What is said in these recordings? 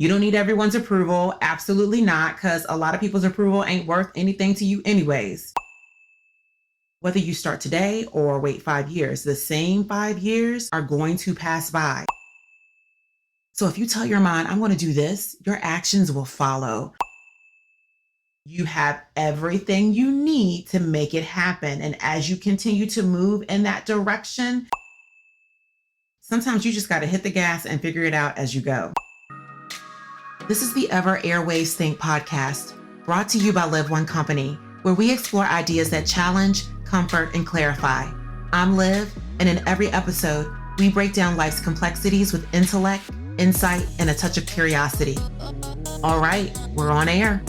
You don't need everyone's approval. Absolutely not, because a lot of people's approval ain't worth anything to you anyways. Whether you start today or wait 5 years, the same 5 years are going to pass by. So if you tell your mind, I'm going to do this, your actions will follow. You have everything you need to make it happen. And as you continue to move in that direction, sometimes you just got to hit the gas and figure it out as you go. This is the Airwaves Think podcast, brought to you by Live One Company, where we explore ideas that challenge, comfort, and clarify. I'm Liv, and in every episode, we break down life's complexities with intellect, insight, and a touch of curiosity. All right, we're on air.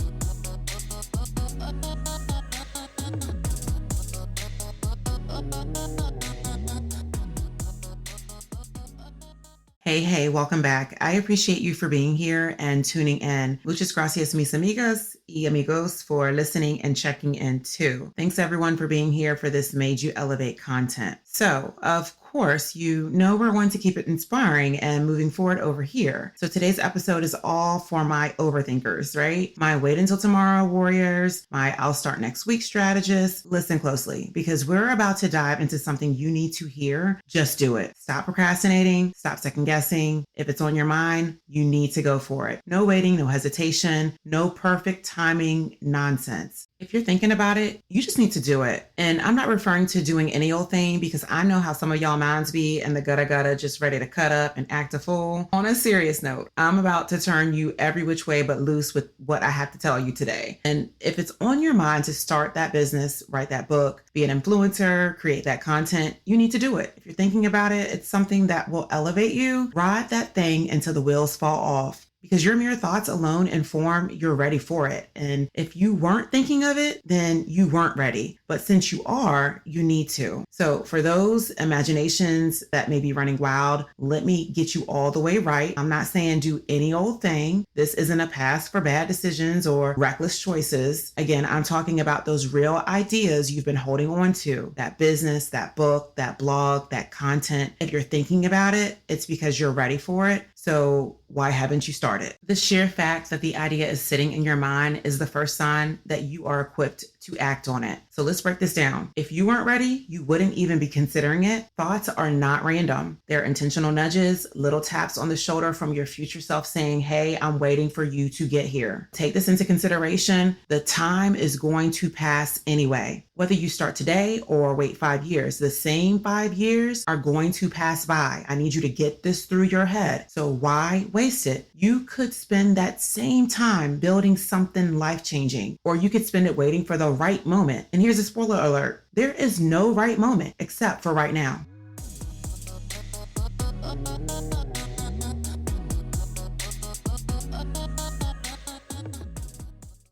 Hey, welcome back. I appreciate you for being here and tuning in. Muchas gracias, mis amigas y amigos, for listening and checking in too. Thanks everyone for being here for this Made You Elevate content. So, of course, you know we're going to keep it inspiring and moving forward over here. So today's episode is all for my overthinkers, right? My wait until tomorrow warriors, my I'll start next week strategists. Listen closely, because we're about to dive into something you need to hear. Just do it. Stop procrastinating. Stop second guessing. If it's on your mind, you need to go for it. No waiting, no hesitation, no perfect timing nonsense. If you're thinking about it, you just need to do it. And I'm not referring to doing any old thing, because I know how some of y'all minds be and the gutta just ready to cut up and act a fool. On a serious note, I'm about to turn you every which way but loose with what I have to tell you today. And if it's on your mind to start that business, write that book, be an influencer, create that content, you need to do it. If you're thinking about it, it's something that will elevate you. Ride that thing until the wheels fall off. Because your mere thoughts alone inform you're ready for it. And if you weren't thinking of it, then you weren't ready. But since you are, you need to. So for those imaginations that may be running wild, let me get you all the way right. I'm not saying do any old thing. This isn't a pass for bad decisions or reckless choices. Again, I'm talking about those real ideas you've been holding on to. That business, that book, that blog, that content. If you're thinking about it, it's because you're ready for it. So why haven't you started? The sheer fact that the idea is sitting in your mind is the first sign that you are equipped to act on it. So let's break this down. If you weren't ready, you wouldn't even be considering it. Thoughts are not random. They're intentional nudges, little taps on the shoulder from your future self saying, hey, I'm waiting for you to get here. Take this into consideration. The time is going to pass anyway. Whether you start today or wait 5 years, the same 5 years are going to pass by. I need you to get this through your head. So why waste it? You could spend that same time building something life-changing, or you could spend it waiting for the right moment. And here's a spoiler alert. There is no right moment except for right now.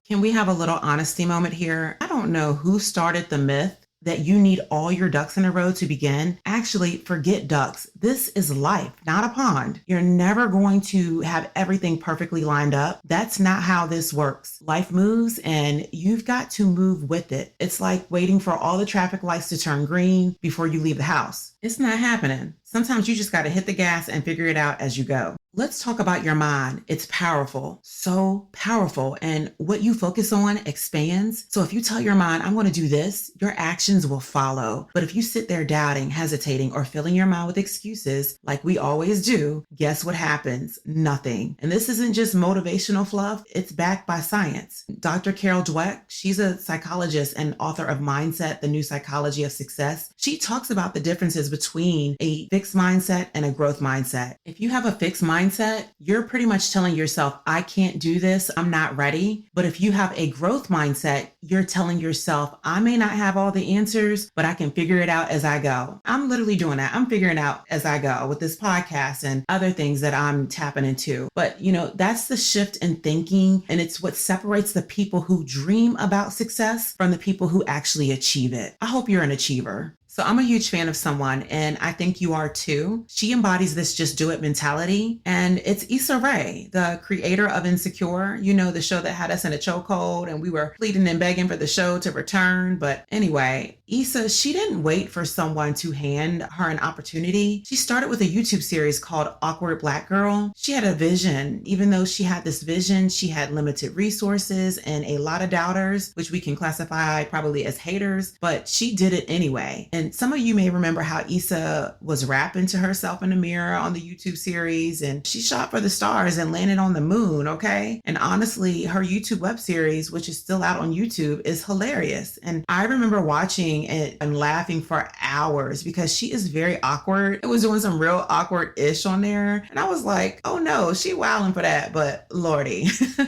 Can we have a little honesty moment here? I don't know who started the myth that you need all your ducks in a row to begin. Actually, forget ducks. This is life, not a pond. You're never going to have everything perfectly lined up. That's not how this works. Life moves and you've got to move with it. It's like waiting for all the traffic lights to turn green before you leave the house. It's not happening. Sometimes you just got to hit the gas and figure it out as you go. Let's talk about your mind. It's powerful, so powerful. And what you focus on expands. So if you tell your mind, I'm going to do this, your actions will follow. But if you sit there doubting, hesitating, or filling your mind with excuses like we always do, guess what happens? Nothing. And this isn't just motivational fluff. It's backed by science. Dr. Carol Dweck, she's a psychologist and author of Mindset, the New Psychology of Success. She talks about the differences between a fixed mindset and a growth mindset. If you have a fixed mindset, you're pretty much telling yourself, I can't do this, I'm not ready. But if you have a growth mindset, you're telling yourself, I may not have all the answers, but I can figure it out as I go. I'm literally doing that. I'm figuring out as I go with this podcast and other things that I'm tapping into. But that's the shift in thinking, and it's what separates the people who dream about success from the people who actually achieve it. I hope you're an achiever. So I'm a huge fan of someone, and I think you are too. She embodies this just do it mentality. And it's Issa Rae, the creator of Insecure, the show that had us in a chokehold and we were pleading and begging for the show to return. But anyway, Issa, she didn't wait for someone to hand her an opportunity. She started with a YouTube series called Awkward Black Girl. She had a vision. Even though she had this vision, she had limited resources and a lot of doubters, which we can classify probably as haters, but she did it anyway. And some of you may remember how Issa was rapping to herself in the mirror on the YouTube series, and she shot for the stars and landed on the moon, okay? And honestly, her YouTube web series, which is still out on YouTube, is hilarious. And I remember watching it and laughing for hours because she is very awkward. It was doing some real awkward-ish on there. And I was like, oh no, she wilding for that, but Lordy,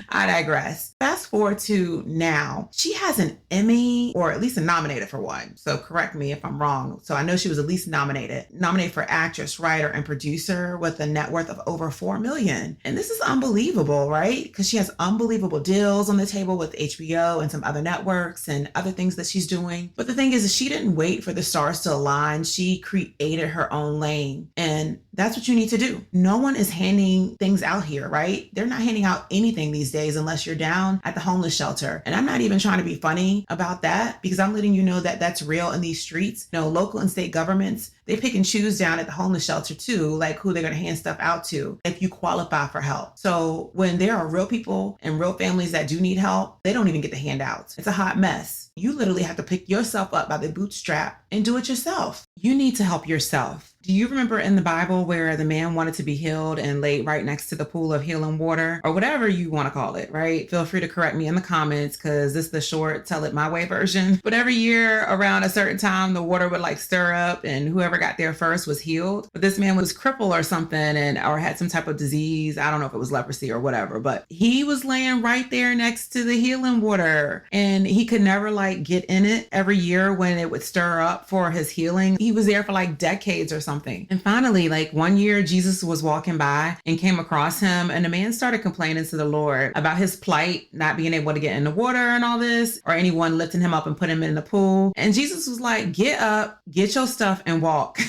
I digress. Fast forward to now, she has an Emmy, or at least nominated for one. So correct me if I'm wrong. So I know she was at least nominated for actress, writer, and producer with a net worth of over $4 million. And this is unbelievable, right? Because she has unbelievable deals on the table with HBO and some other networks and other things that she's doing. But the thing is she didn't wait for the stars to align. She created her own lane. And that's what you need to do. No one is handing things out here, right? They're not handing out anything these days unless you're down at the homeless shelter. And I'm not even trying to be funny about that because I'm letting you know that that's real in these streets. Local and state governments, they pick and choose down at the homeless shelter too, like who they're going to hand stuff out to if you qualify for help. So when there are real people and real families that do need help, they don't even get the handouts. It's a hot mess. You literally have to pick yourself up by the bootstrap and do it yourself. You need to help yourself. Do you remember in the Bible where the man wanted to be healed and laid right next to the pool of healing water, or whatever you want to call it, right? Feel free to correct me in the comments because this is the short tell it my way version. But every year around a certain time, the water would stir up and whoever got there first was healed. But this man was crippled or something or had some type of disease. I don't know if it was leprosy or whatever, but he was laying right there next to the healing water and he could never get in it every year when it would stir up for his healing. He was there for decades or something. And finally, one year, Jesus was walking by and came across him, and the man started complaining to the Lord about his plight, not being able to get in the water and all this, or anyone lifting him up and put him in the pool. And Jesus was like, get up, get your stuff and walk.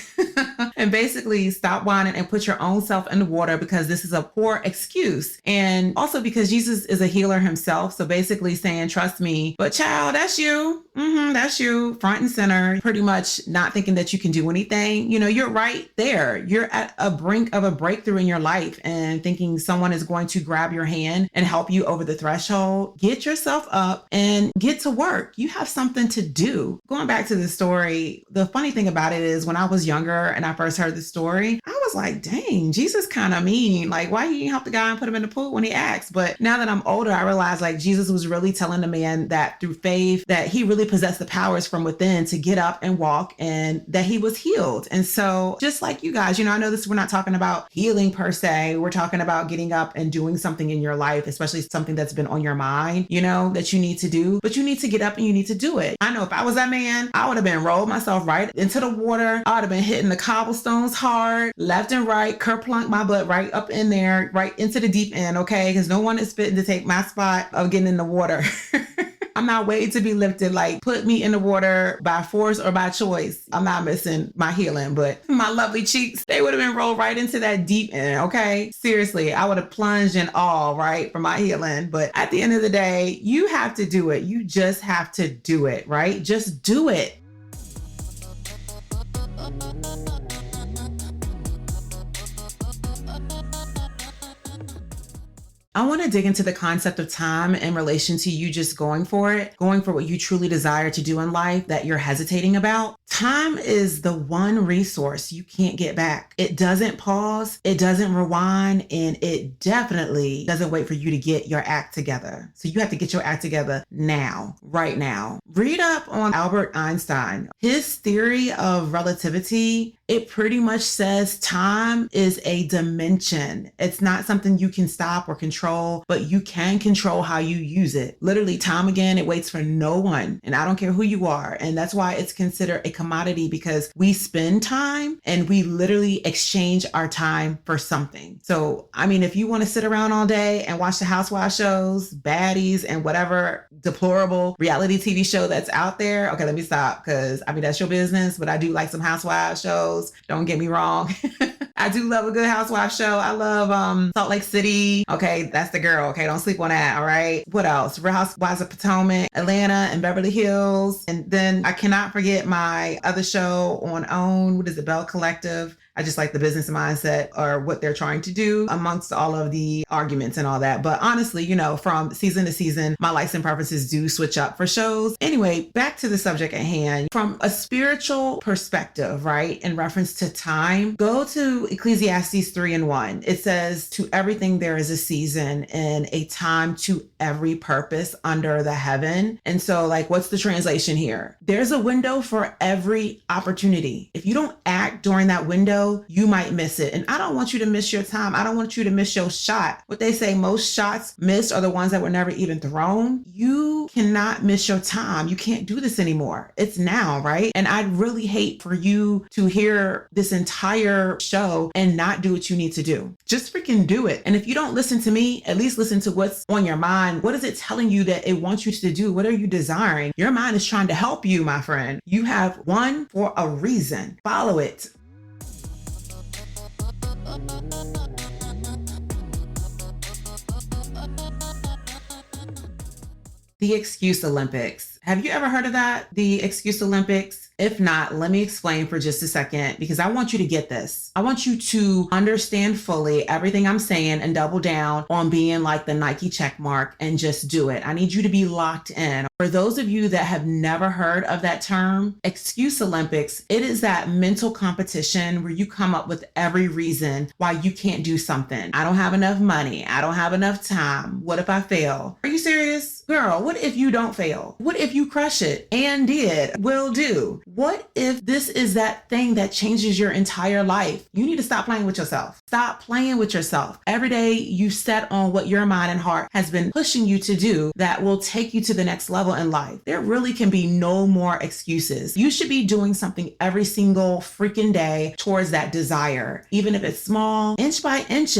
And basically stop whining and put your own self in the water because this is a poor excuse. And also because Jesus is a healer himself. So basically saying, trust me, but child, that's you. That's you, front and center, pretty much not thinking that you can do anything. You're right there. You're at a brink of a breakthrough in your life and thinking someone is going to grab your hand and help you over the threshold. Get yourself up and get to work. You have something to do. Going back to the story, the funny thing about it is when I was younger and I first heard the story, I was like, dang, Jesus kind of mean. Why he didn't help the guy and put him in the pool when he asked? But now that I'm older, I realize Jesus was really telling the man that through faith that he really possessed the powers from within to get up and walk and that he was healed. And so just like you guys, I know we're not talking about healing per se. We're talking about getting up and doing something in your life, especially something that's been on your mind, that you need to do, but you need to get up and you need to do it. I know if I was that man, I would have been rolled myself right into the water. I would have been hitting the cobblestones hard, left and right, kerplunk my butt right up in there, right into the deep end, okay? Because no one is fitting to take my spot of getting in the water. I'm not waiting to be lifted, put me in the water by force or by choice. I'm not missing my healing, but my lovely cheeks, they would have been rolled right into that deep end, okay? Seriously, I would have plunged in awe, right, for my healing. But at the end of the day, you have to do it. You just have to do it, right? Just do it. I want to dig into the concept of time in relation to you just going for it, going for what you truly desire to do in life that you're hesitating about. Time is the one resource you can't get back. It doesn't pause, it doesn't rewind, and it definitely doesn't wait for you to get your act together. So you have to get your act together now, right now. Read up on Albert Einstein. His theory of relativity, it pretty much says time is a dimension. It's not something you can stop or control, but you can control how you use it. Literally, time again, it waits for no one. And I don't care who you are. And that's why it's considered a commodity because we spend time and we literally exchange our time for something. So, I mean, if you want to sit around all day and watch the housewife shows, baddies, and whatever deplorable reality TV show that's out there, okay, let me stop, because I mean, that's your business, but I do like some housewife shows. Don't get me wrong. I do love a good housewife show. I love Salt Lake City. Okay, that's the girl. Okay, don't sleep on that. All right. What else? Real Housewives of Potomac, Atlanta, and Beverly Hills. And then I cannot forget my other show on OWN. What is it? Bell Collective. I just like the business mindset or what they're trying to do amongst all of the arguments and all that. But honestly, you know, from season to season, my likes and preferences do switch up for shows. Anyway, back to the subject at hand. From a spiritual perspective, right, in reference to time, go to Ecclesiastes 3:1. It says, to everything there is a season and a time to every purpose under the heaven. And so, like, what's the translation here? There's a window for every opportunity. If you don't act during that window, you might miss it. And I don't want you to miss your time. I don't want you to miss your shot. What they say, most shots missed are the ones that were never even thrown. You cannot miss your time. You can't do this anymore. It's now, right? And I'd really hate for you to hear this entire show and not do what you need to do. Just freaking do it. And if you don't listen to me, at least listen to what's on your mind. What is it telling you that it wants you to do? What are you desiring? Your mind is trying to help you, my friend. You have one for a reason. Follow it. The Excuse Olympics. Have you ever heard of that? The Excuse Olympics? If not, let me explain for just a second, because I want you to get this. I want you to understand fully everything I'm saying and double down on being like the Nike check mark and just do it. I need you to be locked in. For those of you that have never heard of that term, Excuse Olympics, it is that mental competition where you come up with every reason why you can't do something. I don't have enough money. I don't have enough time. What if I fail? Are you serious? Girl, what if you don't fail? What if you crush it and will do? What if this is that thing that changes your entire life? You need to stop playing with yourself. Stop playing with yourself. Every day you set on what your mind and heart has been pushing you to do that will take you to the next level in life. There really can be no more excuses. You should be doing something every single freaking day towards that desire. Even if it's small, inch by inch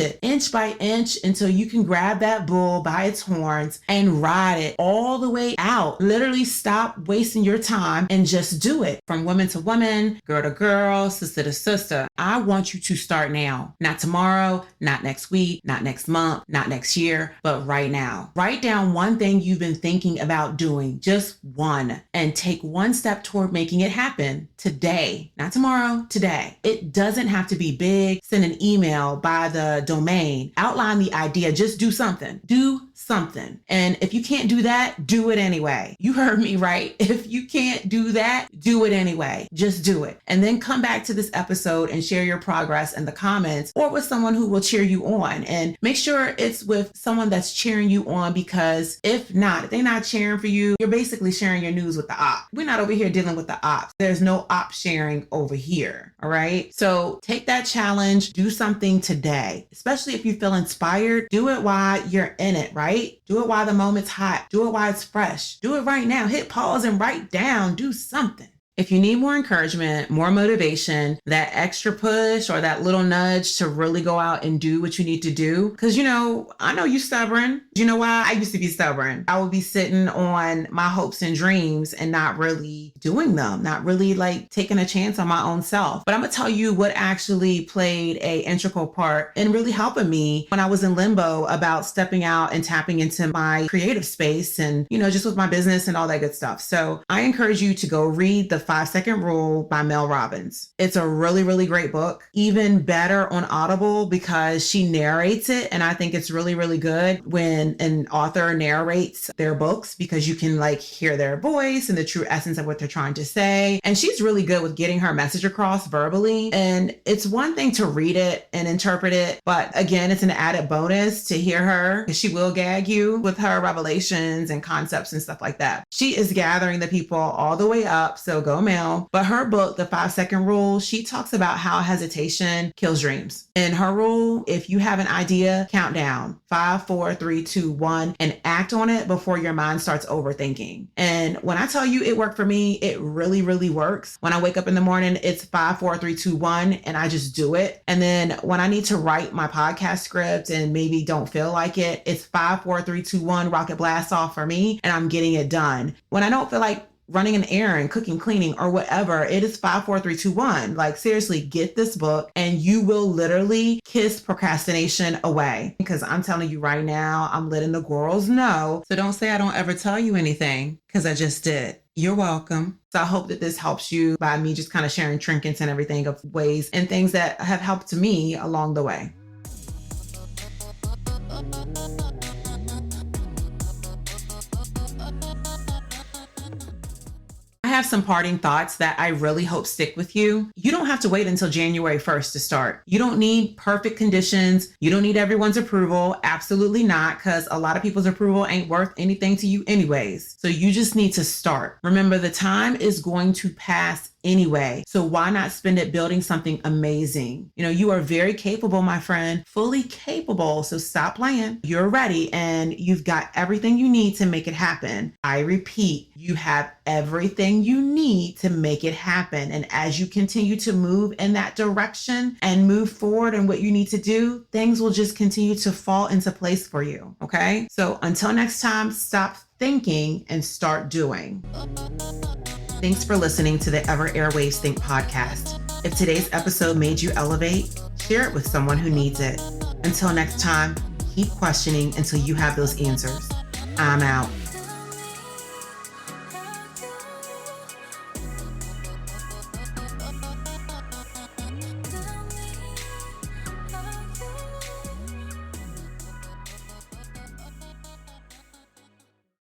until you can grab that bull by its horns and ride it all the way out. Literally stop wasting your time and just do it. From woman to woman, girl to girl, sister to sister. I want you to start now. Not tomorrow, not next week, not next month, not next year, but right now. Write down one thing you've been thinking about doing, just one, and take one step toward making it happen today. Not tomorrow, today. It doesn't have to be big. Send an email, buy the domain, outline the idea, just do something. Do something. And if you can't do that, do it anyway. You heard me right. If you can't do that, do it anyway. Just do it. And then come back to this episode and share your progress in the comments or with someone who will cheer you on. And make sure it's with someone that's cheering you on, because if not, if they're not cheering for you, you're basically sharing your news with the op. We're not over here dealing with the ops. There's no op sharing over here. All right. So take that challenge, do something today, especially if you feel inspired. Do it while you're in it, right? Do it while the moment's hot. Do it while it's fresh. Do it right now. Hit pause and write down. Do something. If you need more encouragement, more motivation, that extra push or that little nudge to really go out and do what you need to do, because, you know, I know you're stubborn. You know why? I used to be stubborn. I would be sitting on my hopes and dreams and not really doing them, not really like taking a chance on my own self. But I'm going to tell you what actually played a integral part in really helping me when I was in limbo about stepping out and tapping into my creative space and, you know, just with my business and all that good stuff. So I encourage you to go read The 5-Second Rule by Mel Robbins. It's a really, really great book. Even better on Audible because she narrates it. And I think it's really, really good when an author narrates their books, because you can like hear their voice and the true essence of what they're trying to say. And she's really good with getting her message across verbally. And it's one thing to read it and interpret it, but again, it's an added bonus to hear her, because she will gag you with her revelations and concepts and stuff like that. She is gathering the people all the way up. So go go male. But her book, The 5-Second Rule, she talks about how hesitation kills dreams. In her rule, if you have an idea, count down 5, 4, 3, 2, 1, and act on it before your mind starts overthinking. And when I tell you it worked for me, it really, really works. When I wake up in the morning, it's 5, 4, 3, 2, 1, and I just do it. And then when I need to write my podcast script and maybe don't feel like it, it's 5, 4, 3, 2, 1, rocket blast off for me, and I'm getting it done. When I don't feel like running an errand, cooking, cleaning, or whatever, it is 5, 4, 3, 2, 1. Like, seriously, get this book and you will literally kiss procrastination away. Because I'm telling you right now, I'm letting the girls know. So don't say I don't ever tell you anything, because I just did. You're welcome. So I hope that this helps you by me just kind of sharing trinkets and everything of ways and things that have helped me along the way. I have some parting thoughts that I really hope stick with you. You don't have to wait until January 1st to start. You don't need perfect conditions. You don't need everyone's approval. Absolutely not, because a lot of people's approval ain't worth anything to you anyways. So you just need to start. Remember, the time is going to pass anyway. So why not spend it building something amazing? You know, you are very capable, my friend, fully capable. So stop playing. You're ready and you've got everything you need to make it happen. I repeat, you have everything you need to make it happen. And as you continue to move in that direction and move forward in what you need to do, things will just continue to fall into place for you. Okay. So until next time, stop thinking and start doing. Thanks for listening to the Ever Airwaves Think podcast. If today's episode made you elevate, share it with someone who needs it. Until next time, keep questioning until you have those answers. I'm out.